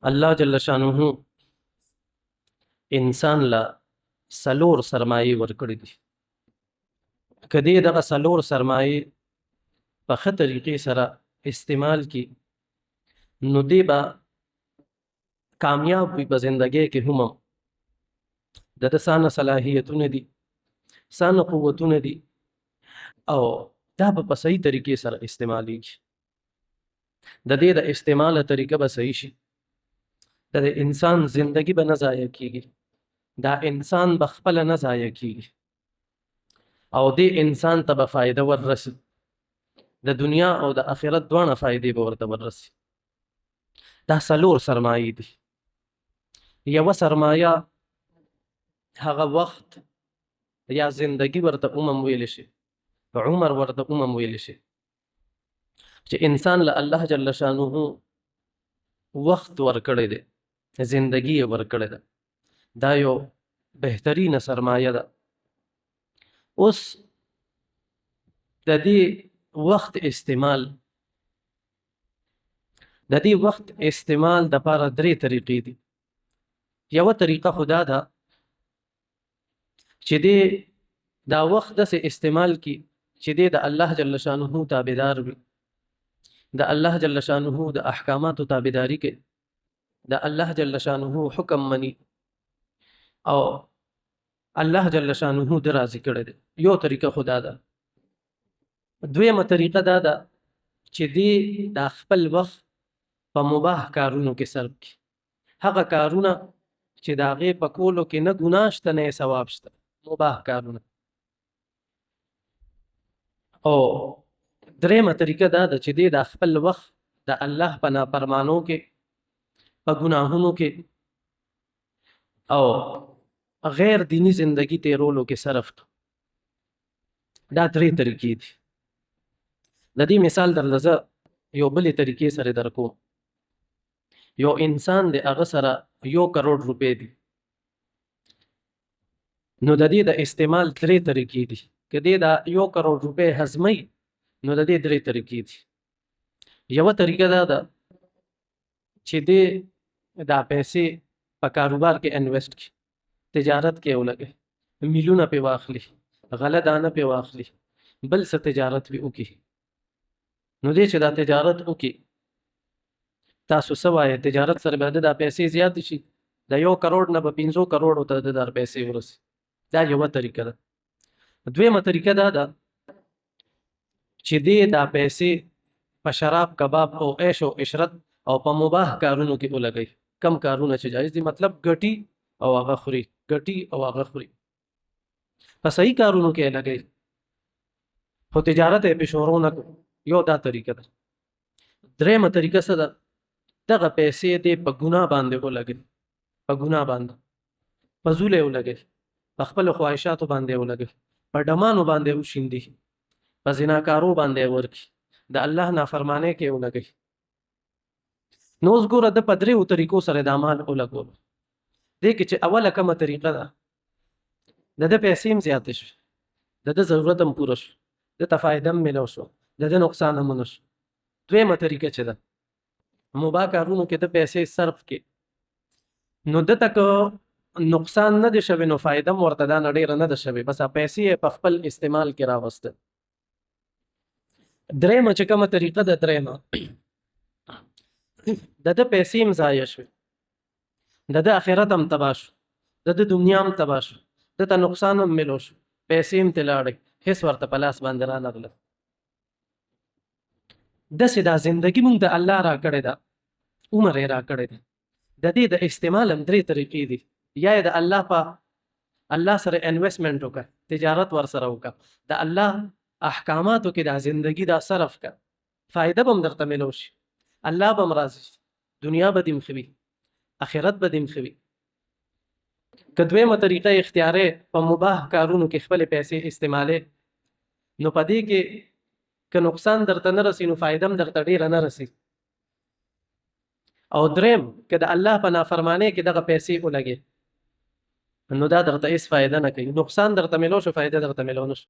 الله جل شانه انسان لا سلور سرمایې ورکړي دي. که دې دغه سلور سرمایې په ښه طریقې سره استعمال کړي نو دې به کامیاب وي په زندګۍ کې هم. د ده څانه صلاحیتونه دي، څانه قوتونه دي، او دا به په صحیح طریقې سره استعمالیږي. د دې د استعماله طریقه به صحیح شي، د انسان زندگی به نه ضایع کیږي، دا انسان به خپله نه ضایع کیږي او دې انسان ته به فایده وررسي. د دنیا او د آخرت دواړه فایدې به ورته وررسي. دا څلور سرمایې دي. یوه سرمایه هغه وخت یا زندگی ورته ویلی شي، عمر ورته ویلی شي، چې انسان له الله جل شانه وخت ورکړی دی، زندگی یې ورکړې ده. دا یو بهترینه سرمایه ده. اوس د دې وخت استعمال دپاره درې طریقې دي. یوه طریقه خو دا ده چې دې دا وخت داسې استعمال کړي چې دې د الله جل شانه تابعدار وي، د الله جل شانه د احکاماتو تابعداري کوي، د الله جل شانه حکم مني او الله جل شانه د راضي کړی دی. یو طریقه خو دا ده. دویمه طریقه دا ده چې دې دا خپل وخت په مباح کارونو کې صرف کړي، هغه کارونه چې د هغې په کولو کې نه ګناه شته نه یې ثواب شته، مباح کارونه. او درېیمه طریقه دا ده چې دې دا خپل وخت د الله په نافرمانو کې، په ګناهونو کې او غیر دینی زندگی تیرولو کې صرف کړو. دا درې طریقې دي. د دې مثال درله زه یو بلې طریقې سره در کوم. یو انسان دی، هغه سره 1 کروڑ روپۍ دي، نو د دې د استعمال درې طریقې دي. که دې دا 1 کروڑ روپۍ هضموي نو د دې درې طریقې دي. یوه طریقه دا ده چې دې دا پیسې په کاروبار کې انویسټ کړي، تجارت کې ولګوي، میلیونه پې واخلي، غله دانه پې واخلي، بل څه تجارت پې وکړي. نو دې چې دا تجارت وکړي، تاسو څه وایې تجارت سره به دا پیسې زیاتې شي، د 1 کروڑ نه به 50 کروڑو ته د دا پیسې ورسي. دا یوه طریقه ده. دویمه طریقه دا ده چې دې دا پیسې په شراب، کباب او عیش او عشرت او په مباح کارونو کې ولګوي. کم کارونه چې جایز دي، مطلب ګټي او هغه خوري، ګټي او هغه خوري، په صحیح کارونو کې لګوي، خو تجارت یې پې شروع نه کړو. یو دا طریقه ده. درېیمه طریقه څه ده؟ دغه پیسې دې په ګناه باندې ولګوي، په ګناه باندې، په زوله یې ولګوي، په خپلو خواهشاتو باندې یې ولګوي، په ډمانو باندې یې وشیندي، په زناکارو باندې یې ورکړي، د الله نافرمانۍ کې یې ولګوي. نو اوس ګوره ده په دریو طریقو سره دا مال ولګولو. دې کې چې اوله کومه طریقه ده، د ده پیسې هم زیاتې شوې، د ده ضرورت هم پوره شو، ده ته فایده هم میلاو شو، د ده نقصان هم ونه شو. دویمه طریقه چې ده، مباح کارونو کې د پیسې صرف کې، نو ده ته که نقصان نه دی شوی نو فایده هم ورته دا نه ډېره نه ده شوې، بس پیسې یې په خپل استعمال کې راوسته. درېیمه چې کومه طریقه ده، درېیمه د ده پیسې هم ضایع شوې، د ده آخرت هم تباه شو، د ده دنیا هم تباه شو، ده ته نقصان هم میلو شو، پیسې هم ترې لاړې، هېڅ ورته په لاس باندې رانغله. داسې دا زندګي مونږ د الله راکړې ده، عمر یې راکړی دی. د دې د استعمال هم درې طریقې دي. یا یې د الله سره انویسټمنټ وکړه، تجارت ورسره وکړه، د الله احکاماتو کې دا زندگی دا صرف کړه، فایده به هم درته میلو شي، الله به هم راضي شي، دنیا به دې هم ښه وي، آخرت به دې هم ښه وي. که دویمه طریقه اختیارې په مباح کارونو کې خپلې پیسې استعمالې، نو په دې کې که نقصان درته نه رسي نو فایده هم درته ډېره نه رسي. او دریم که د الله په نافرمانۍ کې دغه پیسې ولګې نو دا درته هېڅ فایده نه کوي، نقصان درته میلو شو، فایده درته میلو نه شو.